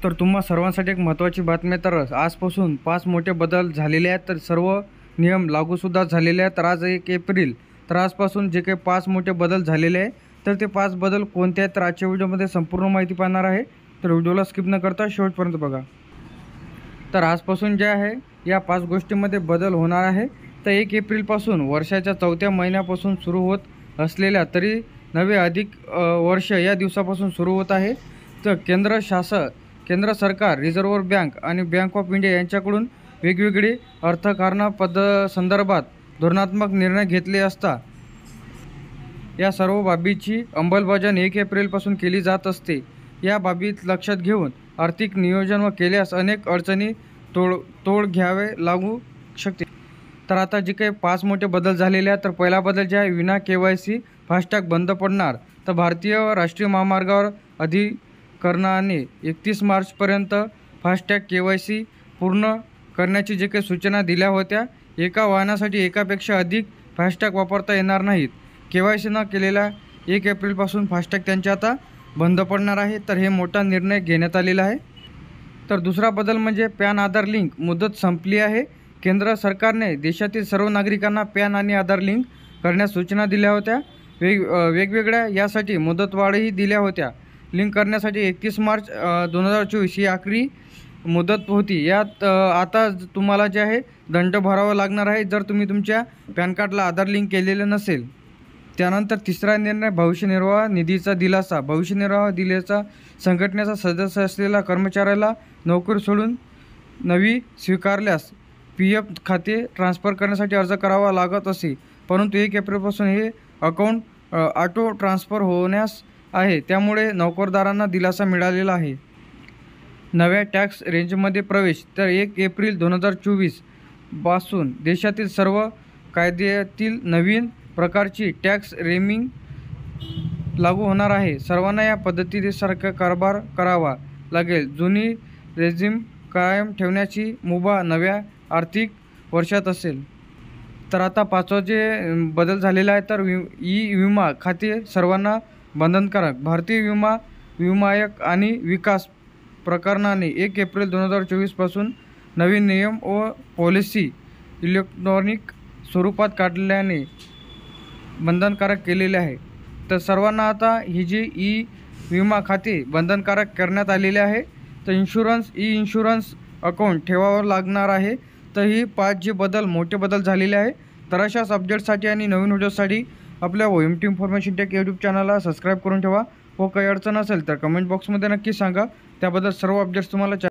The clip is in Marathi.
तर तुम्हा सर्वांसाठी एक महत्त्वाची बातमी, तर आजपासून 5 मोठे बदल झालेले आहेत. तर सर्व नियम लागूसुद्धा झालेले आहेत. तर आज 1 एप्रिल. तर आजपासून जे काही 5 मोठे बदल झालेले आहे, तर ते 5 बदल कोणते आहेत, तर आजच्या व्हिडिओमध्ये संपूर्ण माहिती पाहणार आहे. तर व्हिडिओला स्किप न करता शेवटपर्यंत बघा. तर आजपासून जे आहे या 5 गोष्टींमध्ये बदल होणार आहे. तर 1 एप्रिलपासून वर्षाच्या 4थ्या महिन्यापासून सुरू होत असलेल्या तरी नवे अधिक वर्ष या दिवसापासून सुरू होत आहे. तर केंद्र सरकार, रिझर्व्ह बँक आणि बँक ऑफ इंडिया यांच्याकडून वेगवेगळी अर्थकारण संदर्भात धोरणात्मक निर्णय घेतले असता या सर्व बाबीची अंमलबजावणी 1 एप्रिलपासून केली जात असते. या बाबी लक्षात घेऊन आर्थिक नियोजन केल्यास अनेक अडचणी तोड घ्यावे लागू शकते. तर आता जे काही 5 मोठे बदल झालेले आहेत, तर पहिला बदल जे आहे, विना KYC फास्टॅग बंद पडणार. तर भारतीय राष्ट्रीय महामार्गावर अधिकरणाने 31 मार्चपर्यंत फास्टॅग KYC पूर्ण करण्याची जे काही सूचना दिल्या होत्या. एका वाहनासाठी एकापेक्षा अधिक फास्टॅग वापरता येणार नाहीत. KYC न केलेल्या 1 एप्रिलपासून फास्टॅग त्यांच्या आता बंद पडणार आहे. तर हे मोठा निर्णय घेण्यात आलेला आहे. तर दुसरा बदल म्हणजे पॅन आधार लिंक मुदत संपली आहे. केंद्र सरकारने देशातील सर्व नागरिकांना पॅन आणि आधार लिंक करण्यास सूचना दिल्या होत्या. वेगवेगळ्या यासाठी मुदतवाढही दिल्या होत्या. लिंक करण्यासाठी 31 मार्च 2024 ही आखरी मुदत होती. यात आता तुम्हाला जे आहे दंड भरावा लागणार आहे जर तुम्ही तुमच्या पॅन कार्डला आधार लिंक केलेलं नसेल. त्यानंतर तिसरा निर्णय, भविष्य निर्वाह निधीचा दिलासा. भविष्य निर्वाह निधीचा संघटनेचा सदस्य असलेल्या कर्मचाऱ्याला नोकरी सोडून नवी स्वीकारल्यास PF खाते ट्रान्सफर करण्यासाठी अर्ज करावा लागत असे. परंतु 1 एप्रिलपासून हे अकाउंट ऑटो ट्रान्सफर होण्यास आहे. त्यामुळे नोकरदारांना दिलासा मिळालेला आहे. नव्या टॅक्स रेंजमध्ये प्रवेश. तर 1 एप्रिल 2024 पासून देशातील सर्व कायद्यातील नवीन प्रकारची टॅक्स रेमिंग लागू होणार आहे. सर्वांना या पद्धतीसारखा कारभार करावा लागेल. जुनी रेजिम कायम ठेवण्याची मुभा नव्या आर्थिक वर्षात असेल. तर आता 5वा जे बदल झालेला आहे, तर विमा खाते सर्वांना बंधनकारक. भारतीय विमायक आणि विकास प्रकरणाने 1 एप्रिल 2024 पासून नवीन नियम व पॉलिसी इलेक्ट्रॉनिक स्वरूपात काढल्याने बंधनकारक केलेले आहे. तर सर्वांना आता ही जी विमा खाते बंधनकारक करण्यात आलेले आहे. तर इन्शुरन्स अकाउंट ठेवावं लागणार आहे. तर ही 5 जे मोठे बदल झालेले आहे. तर अशाच अपडेट्ससाठी आणि नवीन व्हिडिओसाठी आपल्या OMT इन्फॉर्मेशन टेक यूट्यूब चॅनलला सबस्क्राईब करून ठेवा. व काही अडचण असेल तर कमेंट बॉक्समध्ये नक्की सांगा. त्याबद्दल सर्व अपडेट्स तुम्हाला